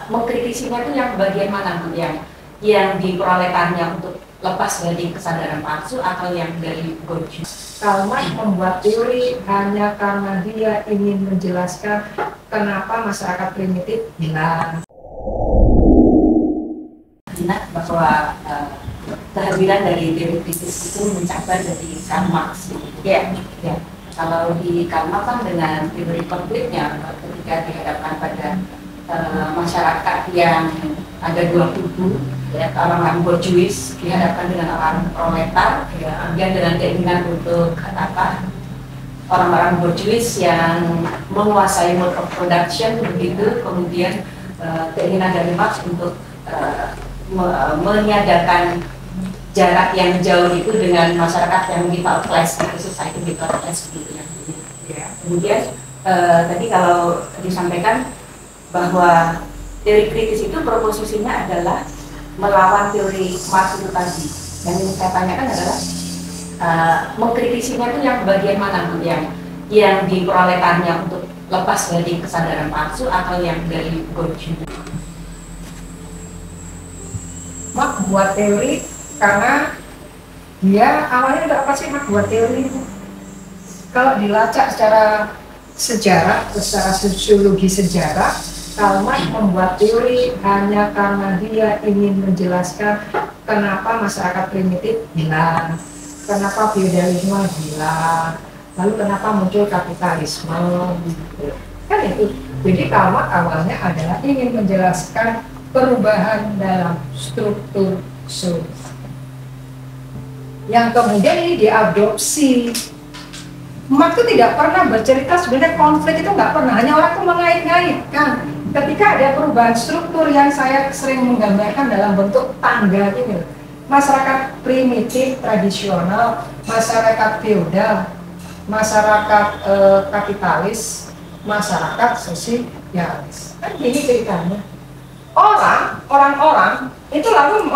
mengkritisinya itu yang bagian mana Bu? Yang di proletarnya untuk lepas dari kesadaran palsu atau yang dari Bourdieu? Karl Marx membuat teori hanya karena dia ingin menjelaskan kenapa masyarakat primitif hilang. Bahwa kehadiran dari teori kritis itu mencapai dari Karl Marx. Ya. Kalau di Karl Marx kan dengan teori konfliknya, ketika dihadapkan pada masyarakat yang ada dua kubu, ya, orang-orang borjuis dihadapkan dengan orang proletar, ya, kemudian dengan keinginan untuk orang-orang borjuis yang menguasai mode of production begitu, kemudian keinginan dari Marx untuk meniadakan jarak yang jauh itu dengan masyarakat yang middle class, gitu, society middle class gitu ya. Kemudian tadi kalau disampaikan bahwa teori kritis itu proposisinya adalah melawan teori Marx itu tadi. Yang ingin saya tanyakan adalah mengkritisinya itu yang bagian mana Bu? Yang di proletarnya untuk lepas dari kesadaran palsu atau yang dari Bourdieu? Marx buat teori karena dia awalnya udah apa sih Marx buat teori itu? Kalau dilacak secara sejarah, secara sosiologi sejarah, Karl Marx membuat teori hanya karena dia ingin menjelaskan kenapa masyarakat primitif hilang, kenapa feodalisme hilang, lalu kenapa muncul kapitalisme, gitu. Kan itu. Jadi Karl Marx awalnya adalah ingin menjelaskan perubahan dalam struktur sosial yang kemudian ini diadopsi. Marx itu tidak pernah bercerita sebenarnya konflik itu nggak pernah, hanya orang itu mengait-ngaitkan. Ketika ada perubahan struktur yang saya sering menggambarkan dalam bentuk tangga ini, masyarakat primitif tradisional, masyarakat feodal, masyarakat kapitalis, masyarakat sosialis. Kan ini ceritanya. Orang-orang itu lalu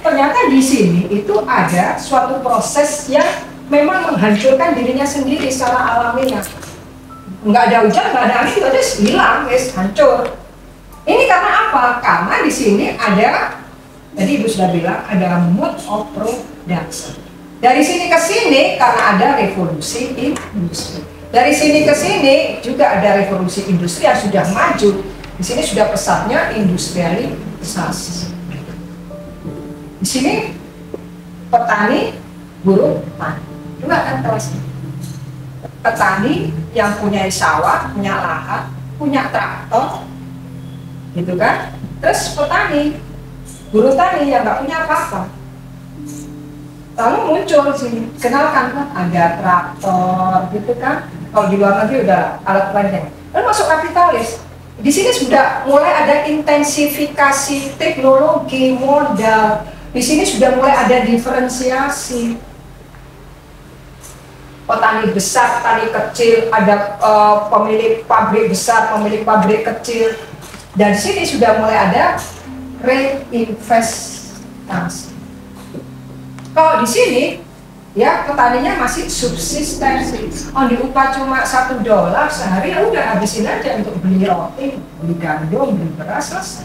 ternyata di sini itu ada suatu proses yang memang menghancurkan dirinya sendiri secara alamiah. Nggak ada hujan, nggak ada angin, udah hilang, guys, hancur. Ini karena apa? Karena di sini ada, tadi Ibu sudah bilang, ada mode of production. Dari sini ke sini karena ada revolusi industri. Dari sini ke sini juga ada revolusi industri yang sudah maju. Di sini sudah pesatnya industrialisasi. Di sini petani, buruh, tani. Juga kan kelasnya. Petani yang punya sawah, punya lahan, punya traktor, gitu kan? Terus petani, buruh tani yang nggak punya apa-apa. Lalu muncul sini, kenalkan kan ada traktor, gitu kan? Kalau di luar negeri udah alat banyak. Lalu masuk kapitalis. Di sini sudah mulai ada intensifikasi teknologi, modal. Di sini sudah mulai ada diferensiasi. Petani besar, petani kecil, ada pemilik pabrik besar, pemilik pabrik kecil. Dan di sini sudah mulai ada reinvestasi. Kalau di sini, ya petaninya masih subsistensi. Oh, diupah cuma $1 sehari, ya udah habisin aja untuk beli roti, beli gandum, beli beras, selesai.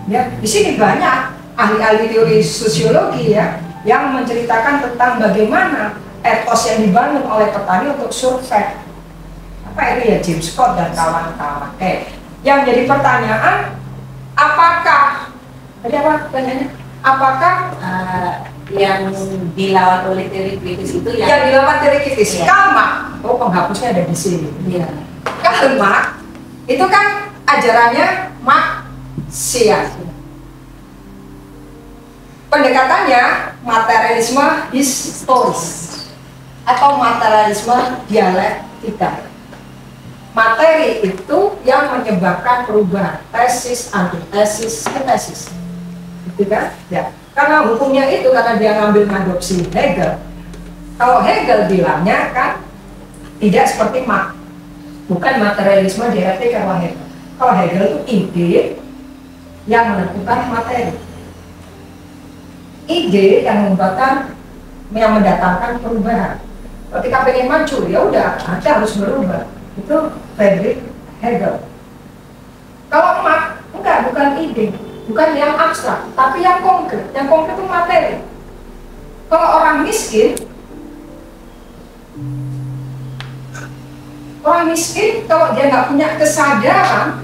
Ya, di sini banyak ahli-ahli teori sosiologi ya yang menceritakan tentang bagaimana etos yang dibangun oleh petani untuk survei. Apa itu ya, James Scott dan kawan-kawan. Yang jadi pertanyaan, apakah tadi apa pertanyaannya? Apakah yang dilawan oleh teori kritis itu yang dilawan teori kritis? Ya. Karl Marx, penghapusnya ada di sini. Ya. Karl Marx itu kan ajarannya Marxian. Pendekatannya materialisme historis atau materialisme dialektika. Materi itu yang menyebabkan perubahan, tesis, antitesis, sintesis. Gitu kan? Ya. Karena hukumnya itu, karena dia ngambil ngadopsi Hegel. Kalau Hegel bilangnya kan tidak seperti Marx, bukan materialisme dialektika kalau Hegel. Kalau Hegel itu ide yang menentukan materi, ide yang mendatangkan perubahan. Ketika pengen maju, ya udah, Anda harus berubah. Itu Friedrich Hegel. Kalau Marx bukan ide, bukan yang abstrak, tapi yang konkret. Yang konkret itu materi. Kalau orang miskin kalau dia nggak punya kesadaran,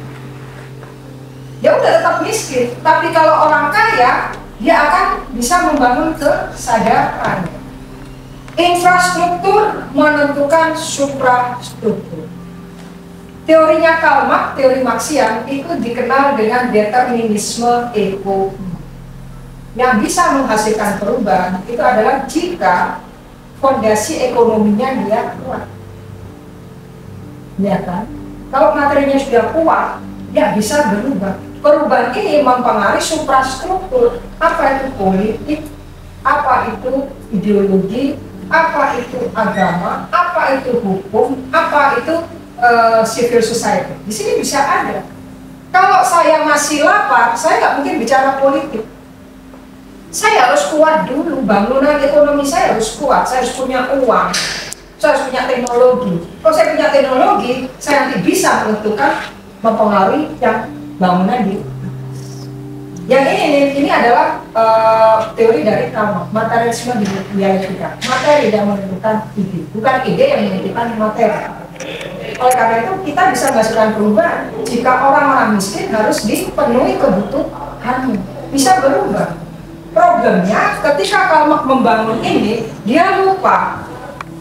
dia udah tetap miskin. Tapi kalau orang kaya, dia akan bisa membangun kesadaran. Infrastruktur menentukan suprastruktur. Teorinya Karl Marx, teori Marxian, itu dikenal dengan determinisme ekonomi. Yang bisa menghasilkan perubahan itu adalah jika fondasi ekonominya dia kuat. Ya kan? Kalau materinya sudah kuat, dia bisa berubah. Perubahan ini mempengaruhi suprastruktur. Apa itu politik, apa itu ideologi, apa itu agama, apa itu hukum, apa itu civil society. Di sini bisa ada. Kalau saya masih lapar, saya nggak mungkin bicara politik. Saya harus kuat dulu, bangunan ekonomi saya harus kuat, saya harus punya uang, saya harus punya teknologi. Kalau saya punya teknologi, saya nanti bisa menentukan, mempengaruhi yang bangunan di yang ini adalah teori dari Karl Marx, materialisme di dialektika. Materi yang menentukan ide, bukan ide yang menentukan materi. Oleh karena itu kita bisa menghasilkan perubahan jika orang-orang miskin harus dipenuhi kebutuhannya, bisa berubah. Problemnya ketika Karl Marx membangun ini, dia lupa.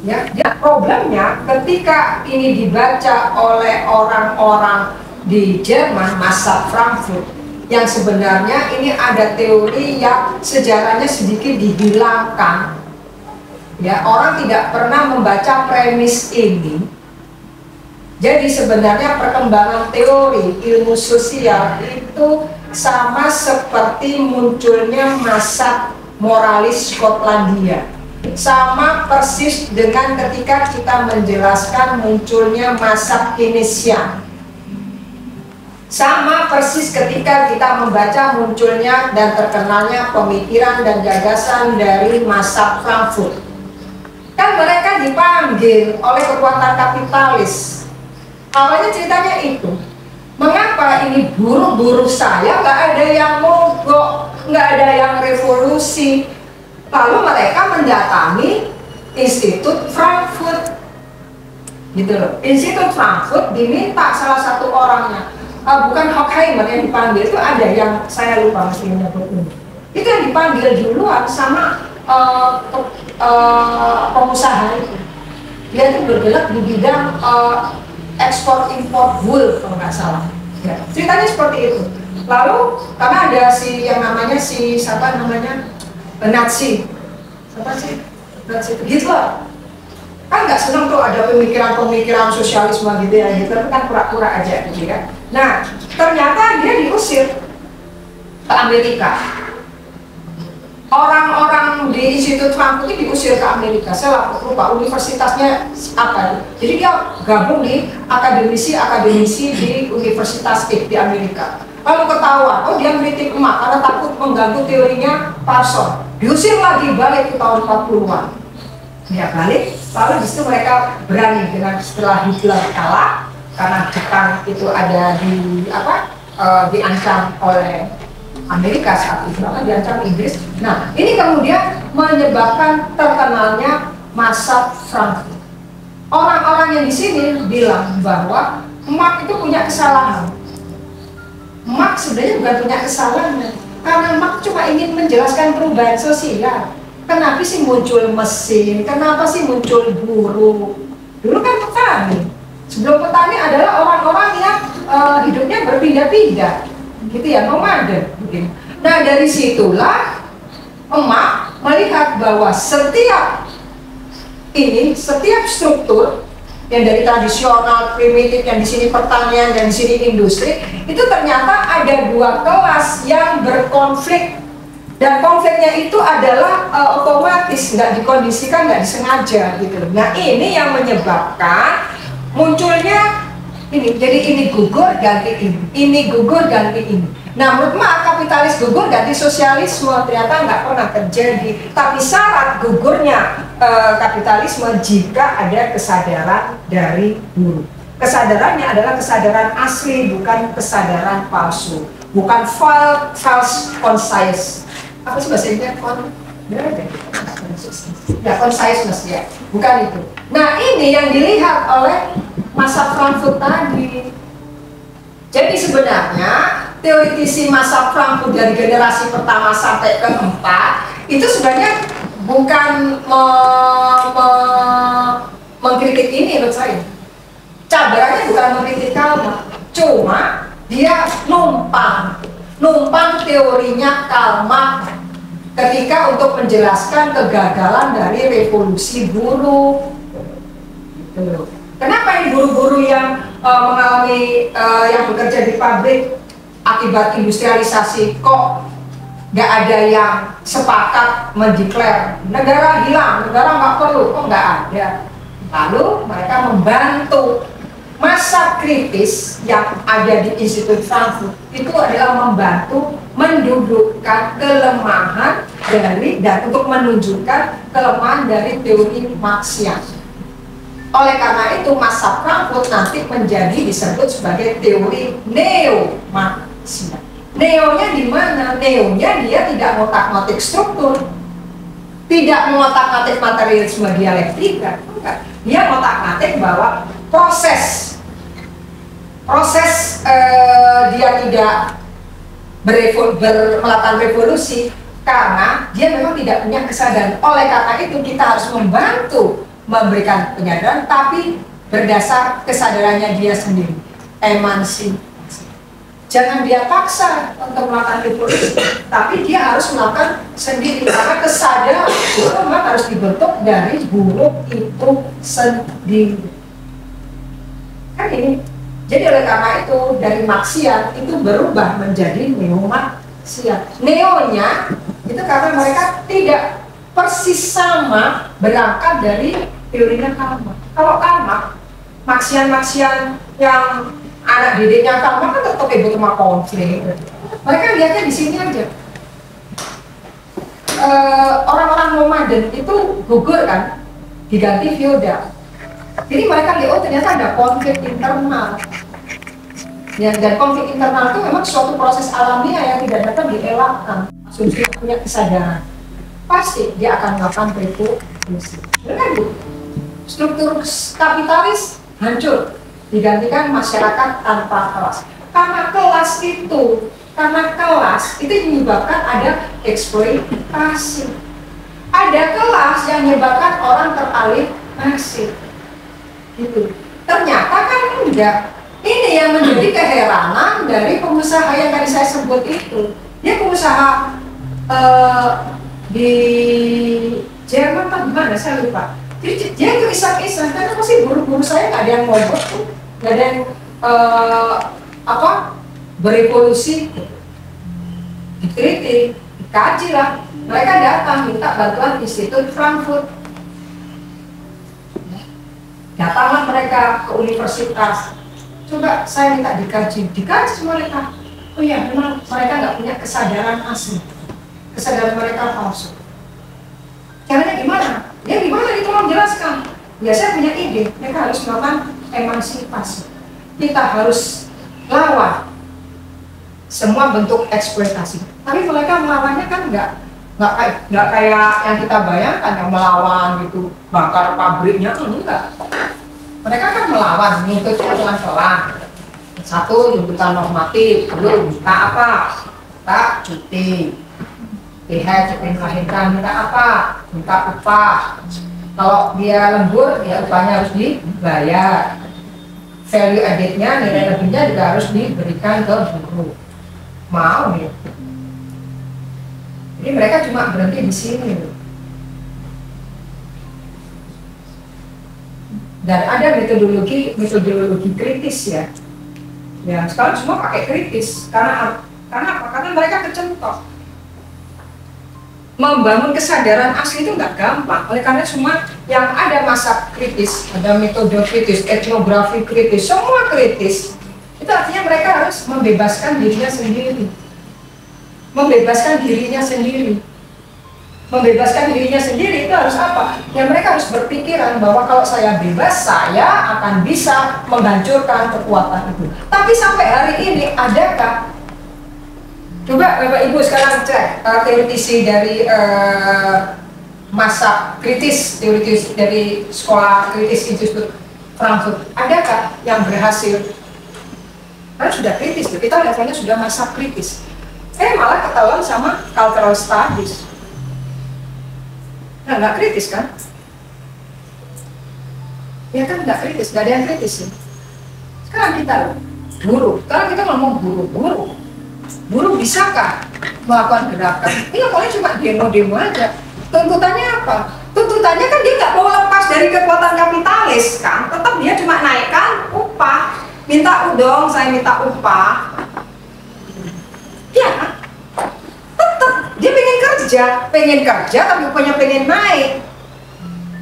Ya, problemnya ketika ini dibaca oleh orang-orang di Jerman, masa Frankfurt, yang sebenarnya ini ada teori yang sejarahnya sedikit dihilangkan. Ya, orang tidak pernah membaca premis ini. Jadi sebenarnya perkembangan teori ilmu sosial itu sama seperti munculnya masa moralis Skotlandia. Sama persis dengan ketika kita menjelaskan munculnya masa Keynesian. Sama persis ketika kita membaca munculnya dan terkenalnya pemikiran dan gagasan dari masa Frankfurt. Kan mereka dipanggil oleh kekuatan kapitalis. Awalnya ceritanya itu. Mengapa ini buruh-buruh saya nggak ada yang mogok, nggak ada yang revolusi? Lalu mereka mendatangi Institut Frankfurt, gitu loh. Institut Frankfurt diminta salah satu orangnya, bukan Horkheimer yang dipanggil, itu ada yang saya lupa mesti menyebut ini. Itu yang dipanggil duluan sama pengusaha itu. Dia itu bergerak di bidang ekspor impor wool kalau nggak salah. Ya, ceritanya seperti itu. Lalu karena ada siapa namanya Nazi, Hitler. Kan nggak senang tuh ada pemikiran sosialisme gitu ya. Hitler kan pura-pura aja gitu kan. Nah ternyata dia diusir ke Amerika. Orang-orang di Institut Frankfurt ini diusir ke Amerika. Saya lupa universitasnya apa. Jadi dia gabung di akademisi di Universitas X di Amerika. Lalu ketahuan, oh dia menitik emak karena takut mengganggu teorinya Parson. Diusir lagi, balik ke tahun 40-an. Ya balik, lalu disitu mereka berani dengan setelah Hitler kalah karena Jepang itu ada diancam oleh Amerika saat itu, diancam Inggris. Nah, ini kemudian menyebabkan terkenalnya masa Frankfurt. Orang-orang yang di sini bilang bahwa Marx itu punya kesalahan. Marx sebenarnya bukan punya kesalahan, karena Marx cuma ingin menjelaskan perubahan sosial. Kenapa sih muncul mesin? Kenapa sih muncul buruh? Dulu kan petani. Sebelum petani adalah orang-orang yang hidupnya berpindah-pindah. Gitu ya, nomaden. Nah dari situlah Marx melihat bahwa setiap struktur yang dari tradisional, primitif, yang di sini pertanian, dan di sini industri, itu ternyata ada dua kelas yang berkonflik, dan konfliknya itu adalah otomatis, nggak dikondisikan, nggak disengaja gitu. Nah ini yang menyebabkan munculnya ini, jadi ini gugur ganti ini gugur ganti ini. Nah menurut Marx kapitalis gugur ganti sosialisme ternyata nggak pernah terjadi. Tapi syarat gugurnya kapitalisme jika ada kesadaran dari buruh. Kesadarannya adalah kesadaran asli, bukan kesadaran palsu, bukan false conscious. Apa sih bahasa Inggrisnya? Ya, consciousness ya, bukan itu. Nah, ini yang dilihat oleh masa Frankfurt tadi. Jadi sebenarnya teoritisi masa Frankfurt dari generasi pertama sampai keempat itu sebenarnya bukan mengkritik ini menurut saya. Cabarannya bukan mengkritik Karl, cuma dia numpang teorinya Karl Marx ketika untuk menjelaskan kegagalan dari revolusi buruh. Gitu. Kenapa ini buruh-buruh yang mengalami yang bekerja di pabrik akibat industrialisasi kok nggak ada yang sepakat mendeklar negara hilang, negara nggak perlu, kok nggak ada. Lalu mereka membantu. Masa kritis yang ada di Institut Frankfurt itu adalah membantu mendudukkan kelemahan dari dan untuk menunjukkan kelemahan dari teori Marxian. Oleh karena itu masa Frankfurt nanti menjadi disebut sebagai teori neo-Marxian. Neonya di mana? Neonya dia tidak ngotak-ngatik struktur, tidak mengotak-ngatik materialisme dialektika, enggak. Dia ngotak-ngatik bahwa proses dia tidak melakukan revolusi karena dia memang tidak punya kesadaran. Oleh karena itu kita harus membantu memberikan penyadaran, tapi berdasar kesadarannya dia sendiri. Emansipasi. Jangan dia paksa untuk melakukan revolusi, tapi dia harus melakukan sendiri karena kesadaran itu memang harus dibentuk dari buruh itu sendiri. Kan ini. Jadi oleh karena itu dari Marxian itu berubah menjadi neo-Marxian. Neonya itu karena mereka tidak persis sama berangkat dari teorinya Karl Marx. Kalau Karl Marx, Marxian yang anak didiknya Karl Marx kan tetap ibu sama konflik. Mereka lihatnya di sini aja. Orang-orang nomaden itu gugur kan, diganti feodal. Jadi mereka lihat, oh ternyata ada konflik internal. Ya, dan konflik internal itu memang suatu proses alamiah yang tidak dapat dielakkan. Asumsi punya kesadaran, pasti dia akan melakukan revolusi. Benar bu? Struktur kapitalis hancur, digantikan masyarakat tanpa kelas. Karena kelas itu menyebabkan ada eksploitasi. Ada kelas yang menyebabkan orang teralienasi. Gitu. Ternyata kan enggak. Ini yang menjadi keheranan dari pengusaha yang tadi saya sebut itu. Dia pengusaha di Jerman atau gimana saya lupa. Jadi dia itu iseng-iseng karena pasti buru-buru saya nggak ada yang ngomong tuh, nggak ada yang berevolusi, dikritik, dikaji lah. Mereka datang minta bantuan Institut Frankfurt. Datanglah mereka ke universitas. Coba saya minta dikaji semua mereka. Oh iya, memang mereka nggak punya kesadaran asli, kesadaran mereka palsu. Caranya gimana? Ya gimana itu mau jelaskan? Ya saya punya ide, mereka harus melakukan emansipasi. Kita harus lawan semua bentuk eksploitasi. Tapi mereka melawannya kan nggak kayak yang kita bayangkan yang melawan gitu, bakar pabriknya enggak. Mereka kan melawan, menuntut pelan-pelan. Satu, tuntutan normatif, belum minta apa? Minta cuti. Cuti melahirkan, minta apa? Minta upah. Kalau dia lembur, ya upahnya harus dibayar. Value added-nya, nilai lebihnya juga harus diberikan ke buruh. Mau ya. Jadi mereka cuma berhenti di sini. Dan ada metodologi kritis ya. Ya sekarang semua pakai kritis karena apa? Karena mereka kecentok. Membangun kesadaran asli itu nggak gampang. Oleh karena semua yang ada masa kritis, ada metode kritis, etnografi kritis, semua kritis. Itu artinya mereka harus membebaskan dirinya sendiri. membebaskan dirinya sendiri itu harus apa? Ya mereka harus berpikiran bahwa kalau saya bebas, saya akan bisa menghancurkan kekuatan itu. Tapi sampai hari ini adakah? Coba Bapak Ibu sekarang cek teoretisi dari masa kritis, teoretis dari sekolah kritis Institut Frankfurt, adakah yang berhasil? Karena sudah kritis, kita levelnya sudah masa kritis. Malah ketahuan sama cultural studies. Nah, nggak kritis kan? Ya kan nggak kritis, nggak ada yang kritis ya. Sekarang kita buruh, sekarang kita ngomong buruh. Buruh bisakah melakukan gerakan? Iya, paling cuma demo-demo aja. Tuntutannya apa? Tuntutannya kan dia nggak mau lepas dari kekuatan kapitalis kan? Tetap dia cuma naikkan upah. Minta dong, saya minta upah. Iya kan? Dia pengen kerja tapi upahnya pengen naik.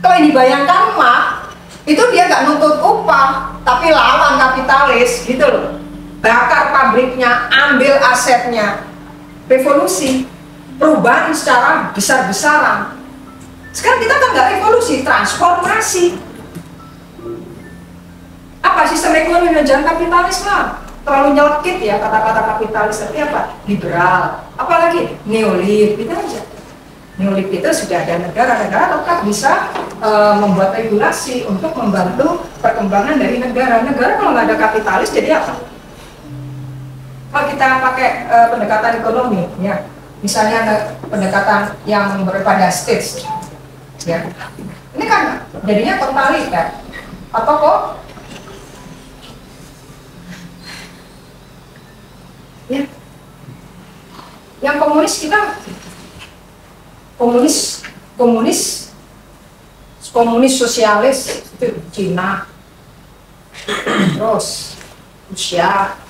Kalau yang dibayangkan mah, itu dia nggak nuntut upah, tapi lawan kapitalis gitu loh. Bakar pabriknya, ambil asetnya, revolusi, perubahan secara besar-besaran. Sekarang kita kan nggak revolusi, transformasi. Apa sistem ekonomi menjalan kapitalis lah? Terlalu nyelekit ya kata-kata kapitalis, tapi apa? Liberal, apalagi neolib, itu aja. Neolib itu sudah ada negara-negara tetap bisa membuat regulasi untuk membantu perkembangan dari negara. Negara kalau nggak ada kapitalis jadi apa? Kalau kita pakai pendekatan ekonomi, ya, misalnya pendekatan yang pada stage, ya, ini kan jadinya totaliter atau kok? Ya. Yang komunis kita komunis sosialis itu Cina, terus Rusia,